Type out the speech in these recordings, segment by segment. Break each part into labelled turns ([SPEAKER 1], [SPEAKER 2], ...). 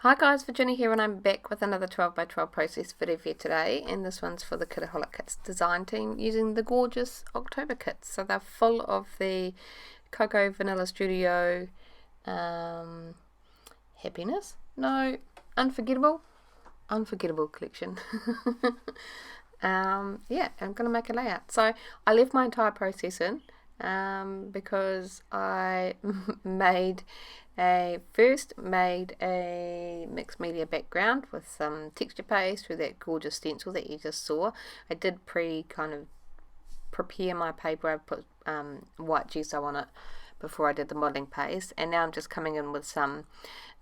[SPEAKER 1] Hi guys, Virginia here, and I'm back with another 12 by 12 process video for you today, and this one's for the Kitaholic Kits design team using the gorgeous October kits. So they're full of the Cocoa Vanilla Studio happiness? No, unforgettable collection. Yeah, I'm going to make a layout. So I left my entire process in because I first made a mixed media background with some texture paste through that gorgeous stencil that you just saw. I did prepare my paper. I put white gesso on it before I did the modelling paste, and now I'm just coming in with some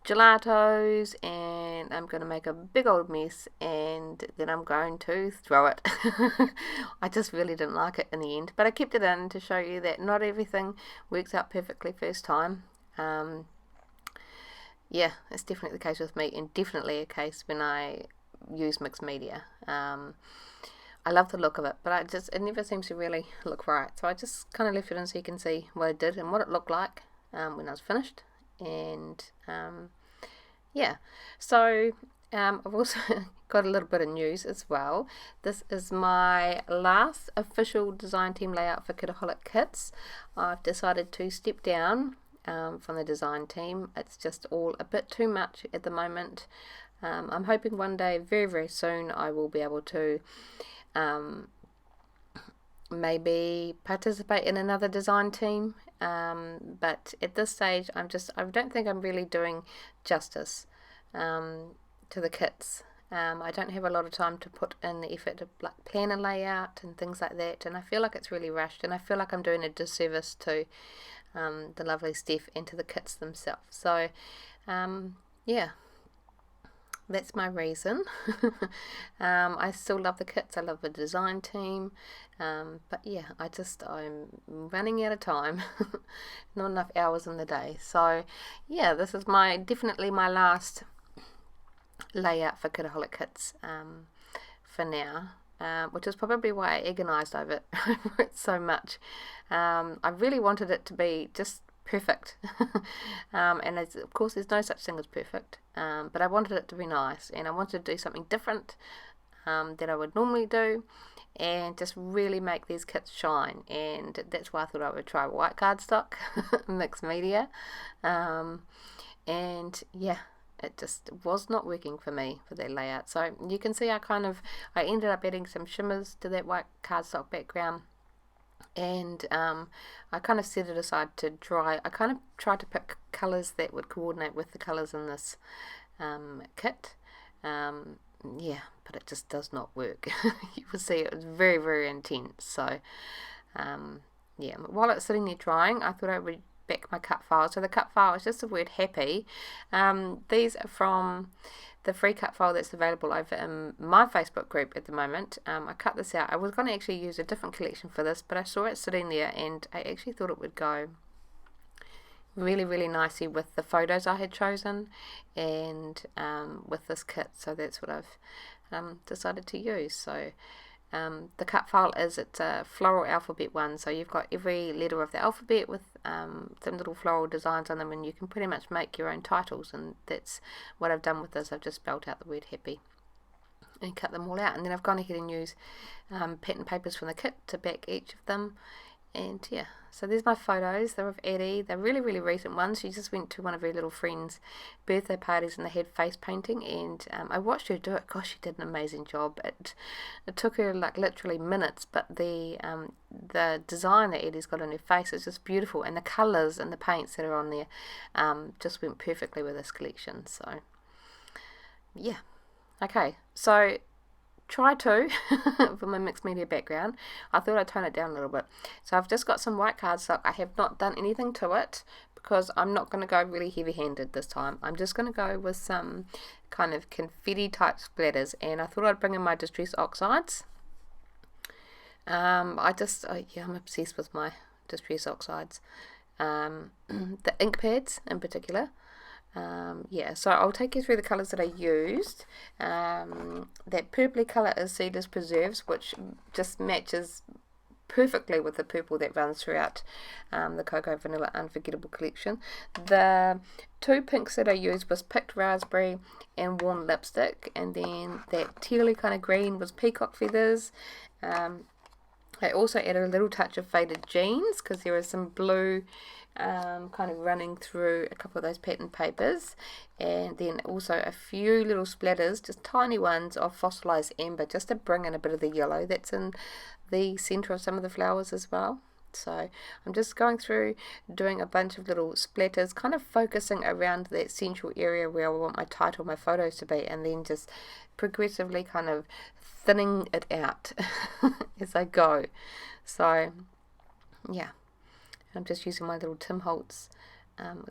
[SPEAKER 1] gelatos, and I'm going to make a big old mess, and then I'm going to throw it. I just really didn't like it in the end, but I kept it in to show you that not everything works out perfectly first time. Yeah, it's definitely the case with me, and definitely a case when I use mixed media. I love the look of it, but it never seems to really look right. So I just kind of left it in so you can see what I did and what it looked like when I was finished. And yeah, so I've also got a little bit of news as well. This is my last official design team layout for Kitaholic Kits. I've decided to step down from the design team. It's just all a bit too much at the moment. I'm hoping one day, very very soon, I will be able to maybe participate in another design team, but at this stage I don't think I'm really doing justice to the kits. I don't have a lot of time to put in the effort to plan a layout and things like that, and I feel like it's really rushed, and I feel like I'm doing a disservice to the lovely Steph and to the kits themselves. So yeah, that's my reason. I still love the kits, I love the design team, but yeah, I'm running out of time. Not enough hours in the day. So yeah, this is definitely my last layout for Kitaholic Kits for now, which is probably why I agonised over it so much. I really wanted it to be just perfect, and of course there's no such thing as perfect, but I wanted it to be nice, and I wanted to do something different that I would normally do, and just really make these kits shine. And that's why I thought I would try white cardstock mixed media, and yeah, it just was not working for me for that layout. So you can see I ended up adding some shimmers to that white cardstock background, and I kind of set it aside to dry. I kind of tried to pick colours that would coordinate with the colours in this kit. Yeah, but it just does not work. You will see it was very very intense. So yeah, while it's sitting there drying, I thought I would back my cut file. So the cut file is just the word happy. These are from the free cut file that's available over in my Facebook group at the moment. I cut this out. I was going to actually use a different collection for this, but I saw it sitting there, and I actually thought it would go really really nicely with the photos I had chosen, and with this kit. So that's what I've decided to use. So the cut file it's a floral alphabet one, so you've got every letter of the alphabet with some little floral designs on them, and you can pretty much make your own titles, and that's what I've done with this. I've just spelled out the word happy and cut them all out, and then I've gone ahead and used pattern papers from the kit to back each of them. And yeah, so there's my photos. They're of Addie. They're really really recent ones. She just went to one of her little friends' birthday parties, and they had face painting, and I watched her do it. Gosh, she did an amazing job. It took her like literally minutes, but the design that Addie's got on her face is just beautiful, and the colours and the paints that are on there just went perfectly with this collection. So yeah, okay, so try to for my mixed media background. I thought I'd tone it down a little bit. So I've just got some white cardstock. I have not done anything to it because I'm not going to go really heavy handed this time. I'm just going to go with some kind of confetti type splatters, and I thought I'd bring in my distress oxides. I'm obsessed with my distress oxides, the ink pads in particular. Yeah, so I'll take you through the colours that I used. That purpley colour is Cedars Preserves, which just matches perfectly with the purple that runs throughout the Cocoa Vanilla Unforgettable collection. The two pinks that I used was Picked Raspberry and Worn Lipstick, and then that tealy kind of green was Peacock Feathers. I also added a little touch of Faded Jeans because there was some blue kind of running through a couple of those pattern papers, and then also a few little splatters, just tiny ones, of Fossilized Amber, just to bring in a bit of the yellow that's in the center of some of the flowers as well. So I'm just going through doing a bunch of little splatters, kind of focusing around that central area where I want my title, my photos to be, and then just progressively kind of thinning it out as I go. So yeah, I'm just using my little Tim Holtz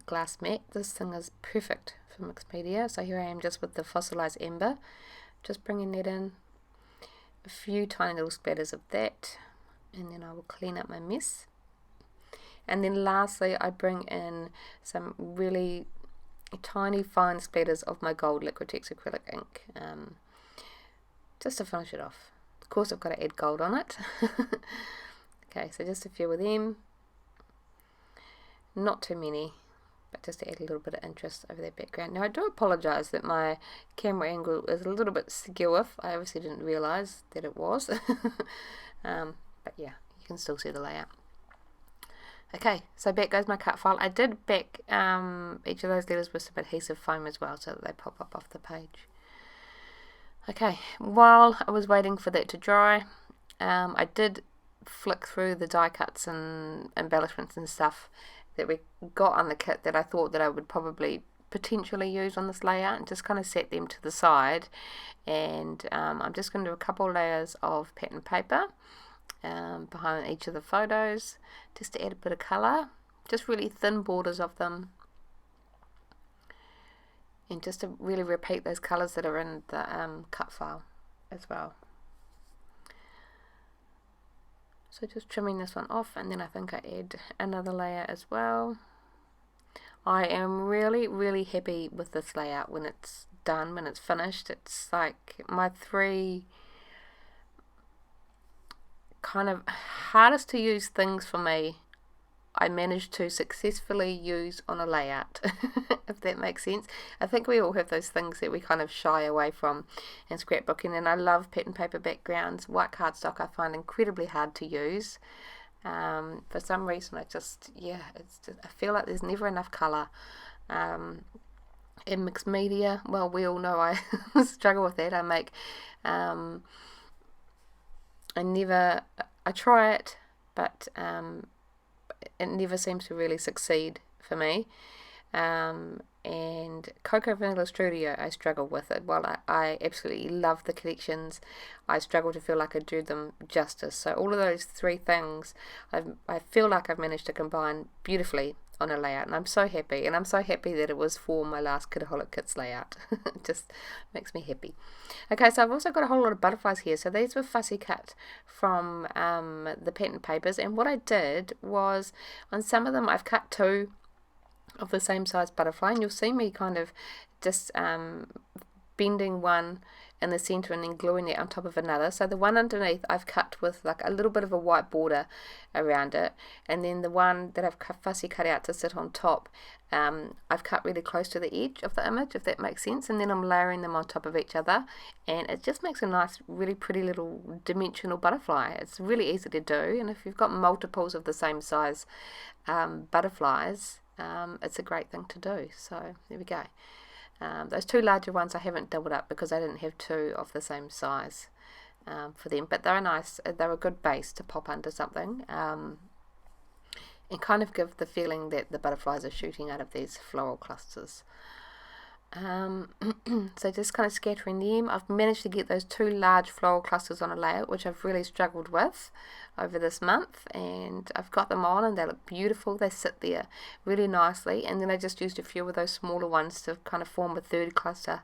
[SPEAKER 1] glass mat. This thing is perfect for mixed media. So here I am just with the Fossilized Amber, just bringing that in, a few tiny little splatters of that, and then I will clean up my mess. And then lastly, I bring in some really tiny fine splatters of my gold Liquitex acrylic ink, just to finish it off. Of course, I've got to add gold on it. Okay, so just a few of them, not too many, but just to add a little bit of interest over that background. Now I do apologise that my camera angle is a little bit skew. I obviously didn't realise that it was. But yeah, you can still see the layout. Okay, so back goes my cut file. I did back each of those letters with some adhesive foam as well, so that they pop up off the page. Okay, while I was waiting for that to dry, I did flick through the die cuts and embellishments and stuff that we got on the kit that I thought that I would probably potentially use on this layout, and just kind of set them to the side. And I'm just going to do a couple layers of pattern paper behind each of the photos, just to add a bit of colour, just really thin borders of them, and just to really repeat those colours that are in the cut file as well. So just trimming this one off, and then I think I add another layer as well. I am really happy with this layout when it's done, when it's finished. It's like my three kind of hardest to use things for me, I managed to successfully use on a layout, if that makes sense. I think we all have those things that we kind of shy away from in scrapbooking, and I love pattern paper backgrounds. White cardstock I find incredibly hard to use. For some reason, it's just, I feel like there's never enough colour. In mixed media, well, we all know I struggle with that. I try it, but it never seems to really succeed for me. And Cocoa Vanilla Studio, I struggle with it. While I absolutely love the collections, I struggle to feel like I do them justice. So all of those three things, I feel like I've managed to combine beautifully on a layout, and I'm so happy. And I'm so happy that it was for my last Kitaholic Kits layout. It just makes me happy. Okay, so I've also got a whole lot of butterflies here. So these were fussy cut from the pattern papers, and what I did was, on some of them I've cut two of the same size butterfly, and you'll see me kind of just bending one in the center and then gluing it on top of another. So the one underneath I've cut with like a little bit of a white border around it, and then the one that I've fussy cut out to sit on top, I've cut really close to the edge of the image, if that makes sense, and then I'm layering them on top of each other, and it just makes a nice, really pretty little dimensional butterfly. It's really easy to do, and if you've got multiples of the same size butterflies, it's a great thing to do. So there we go. Those two larger ones I haven't doubled up because I didn't have two of the same size for them, but they're nice. They're a good base to pop under something, and kind of give the feeling that the butterflies are shooting out of these floral clusters. So just kind of scattering them. I've managed to get those two large floral clusters on a layout, which I've really struggled with over this month, and I've got them on and they look beautiful. They sit there really nicely, and then I just used a few of those smaller ones to kind of form a third cluster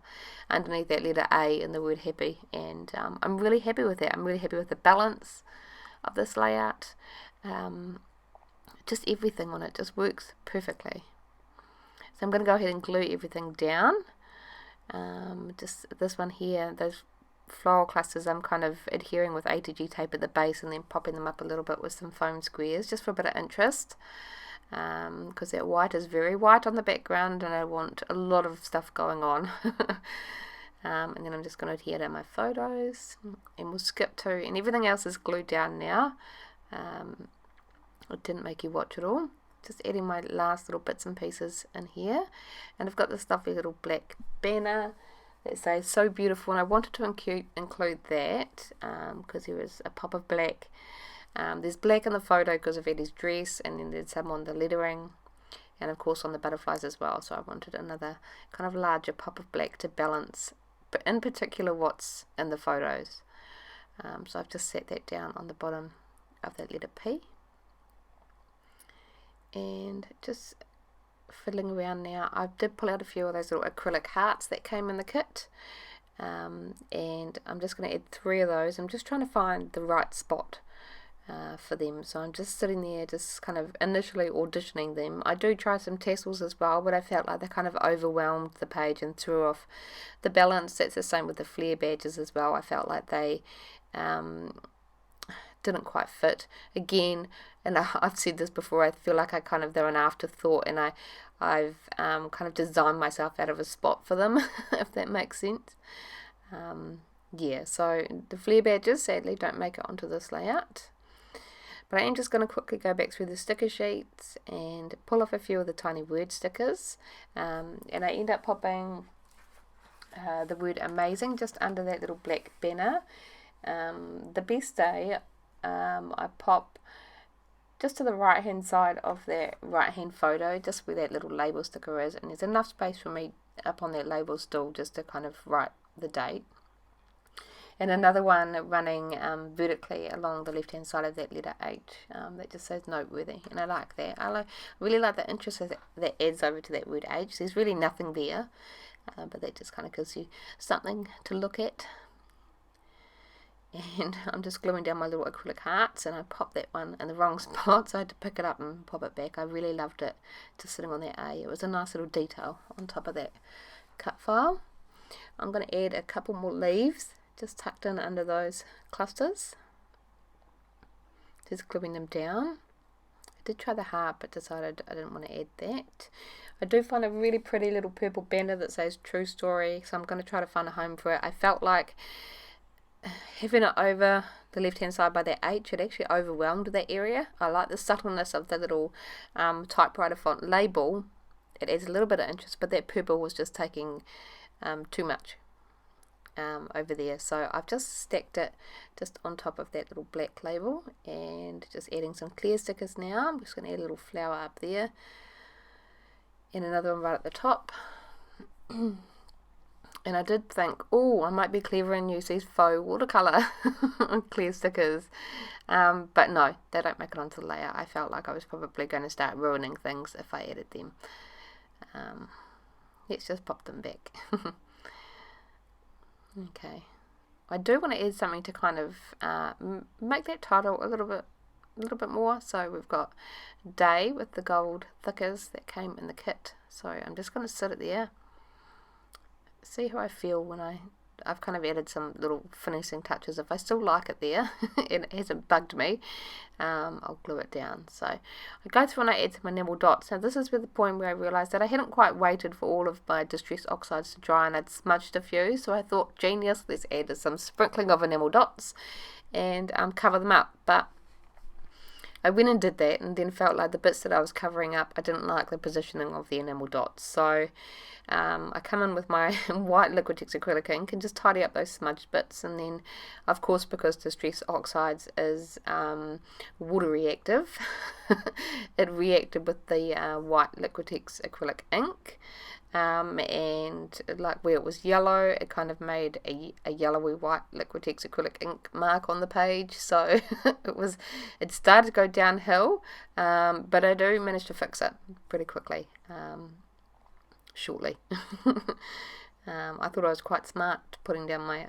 [SPEAKER 1] underneath that letter A in the word happy, and I'm really happy with that. I'm really happy with the balance of this layout. Just everything on it just works perfectly. So I'm going to go ahead and glue everything down. Just this one here, those floral clusters, I'm kind of adhering with A to G tape at the base and then popping them up a little bit with some foam squares just for a bit of interest. because that white is very white on the background and I want a lot of stuff going on. And then I'm just going to adhere to my photos, and we'll skip to, and everything else is glued down now. It didn't make you watch it all. Just adding my last little bits and pieces in here, and I've got this lovely little black banner that says "So Beautiful," and I wanted to include that because there is a pop of black. There's black in the photo because of Eddie's dress, and then there's some on the lettering, and of course on the butterflies as well. So I wanted another kind of larger pop of black to balance, but in particular what's in the photos. So I've just set that down on the bottom of that letter P, and just fiddling around now. I did pull out a few of those little acrylic hearts that came in the kit, and I'm just going to add 3 of those. I'm just trying to find the right spot for them, so I'm just sitting there just kind of initially auditioning them. I do try some tassels as well, but I felt like they kind of overwhelmed the page and threw off the balance. That's the same with the flare badges as well. I felt like they didn't quite fit again, and I've said this before, I feel like they're an afterthought, and I've kind of designed myself out of a spot for them, if that makes sense. Yeah, so the flare badges sadly don't make it onto this layout, but I am just going to quickly go back through the sticker sheets and pull off a few of the tiny word stickers, and I end up popping the word amazing just under that little black banner. The best day, I pop just to the right hand side of that right hand photo, just where that little label sticker is, and there's enough space for me up on that label still just to kind of write the date. And another one running vertically along the left hand side of that letter H, that just says noteworthy, and I like that. I really like the interest that adds over to that word H. There's really nothing there, but that just kind of gives you something to look at. And I'm just gluing down my little acrylic hearts, and I popped that one in the wrong spot, so I had to pick it up and pop it back. I really loved it, just sitting on that A. It was a nice little detail on top of that cut file. I'm going to add a couple more leaves just tucked in under those clusters, just gluing them down. I did try the heart but decided I didn't want to add that. I do find a really pretty little purple banner that says True Story, so I'm going to try to find a home for it. I felt like having it over the left hand side by that H, it actually overwhelmed that area. I like the subtleness of the little typewriter font label. It adds a little bit of interest, but that purple was just taking too much over there, so I've just stacked it just on top of that little black label, and just adding some clear stickers now. I'm just going to add a little flower up there, and another one right at the top. And I did think, oh, I might be clever and use these faux watercolour clear stickers, but no, they don't make it onto the layout. I felt like I was probably going to start ruining things if I added them. Let's just pop them back. Okay, I do want to add something to kind of make that title a little bit more. So we've got day with the gold thickers that came in the kit. So I'm just going to sit it there, see how I feel when I've kind of added some little finishing touches. If I still like it there and it hasn't bugged me, I'll glue it down. So I go through and I add some enamel dots. Now this is where the point where I realised that I hadn't quite waited for all of my distress oxides to dry, and I'd smudged a few, so I thought, genius, let's add some sprinkling of enamel dots and cover them up. But I went and did that, and then felt like the bits that I was covering up, I didn't like the positioning of the enamel dots. So I come in with my white Liquitex acrylic ink and just tidy up those smudged bits, and then of course, because Distress Oxides is water reactive, it reacted with the white Liquitex acrylic ink, and like where it was yellow, it kind of made a yellowy white Liquitex acrylic ink mark on the page. So it started to go downhill, but I do manage to fix it pretty quickly. Shortly. I thought I was quite smart putting down my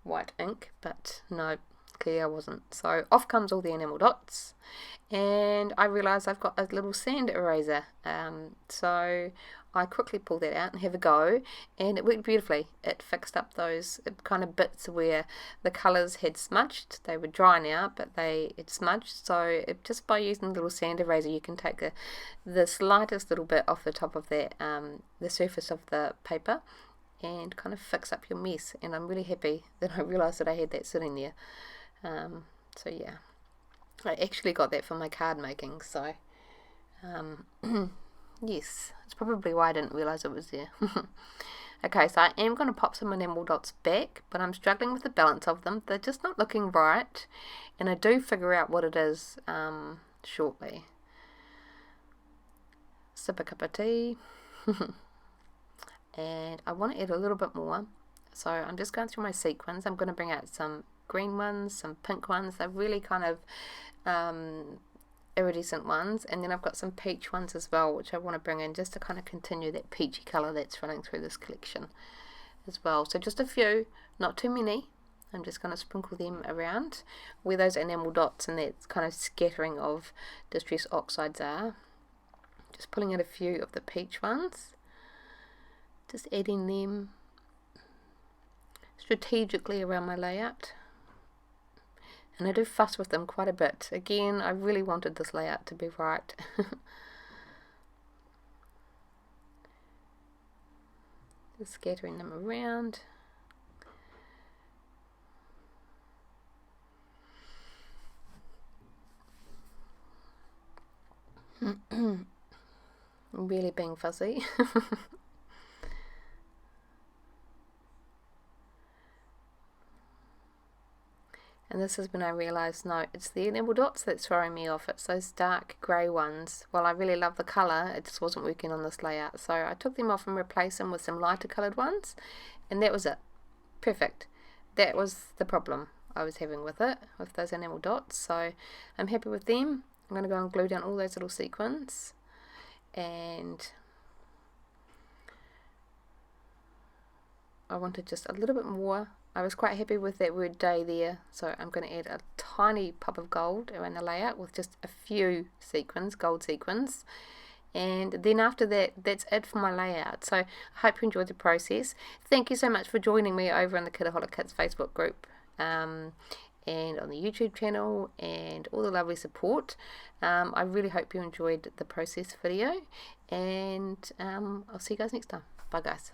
[SPEAKER 1] white ink, but no, clearly I wasn't. So off comes all the enamel dots, and I realised I've got a little sand eraser, so I quickly pulled that out and have a go, and it worked beautifully. It fixed up those kind of bits where the colours had smudged. They were dry now, but had smudged. So just by using a little sand eraser, you can take the slightest little bit off the top of that, the surface of the paper, and kind of fix up your mess. And I'm really happy that I realised that I had that sitting there. So yeah, I actually got that for my card making. So yes, it's probably why I didn't realise it was there. Okay, so I am going to pop some enamel dots back, but I'm struggling with the balance of them. They're just not looking right, and I do figure out what it is shortly. Sip a cup of tea. And I want to add a little bit more, so I'm just going through my sequins. I'm going to bring out some green ones, some pink ones. They're really kind of iridescent ones, and then I've got some peach ones as well, which I want to bring in just to kind of continue that peachy colour that's running through this collection as well. So just a few, not too many. I'm just going to sprinkle them around where those enamel dots and that kind of scattering of distress oxides are. Just pulling out a few of the peach ones, just adding them strategically around my layout. And I do fuss with them quite a bit. Again, I really wanted this layout to be right. Just scattering them around. Really being fussy. And this is when I realised, no, it's the enamel dots that's throwing me off. It's those dark grey ones. While I really love the colour, it just wasn't working on this layout. So I took them off and replaced them with some lighter coloured ones. And that was it. Perfect. That was the problem I was having with it, with those enamel dots. So I'm happy with them. I'm going to go and glue down all those little sequins. And I wanted just a little bit more. I was quite happy with that word day there, so I'm going to add a tiny pop of gold around the layout with just a few sequins, gold sequins. And then after that, that's it for my layout. So I hope you enjoyed the process. Thank you so much for joining me over on the Kitaholic Kits Facebook group, and on the YouTube channel, and all the lovely support. I really hope you enjoyed the process video, and I'll see you guys next time. Bye guys.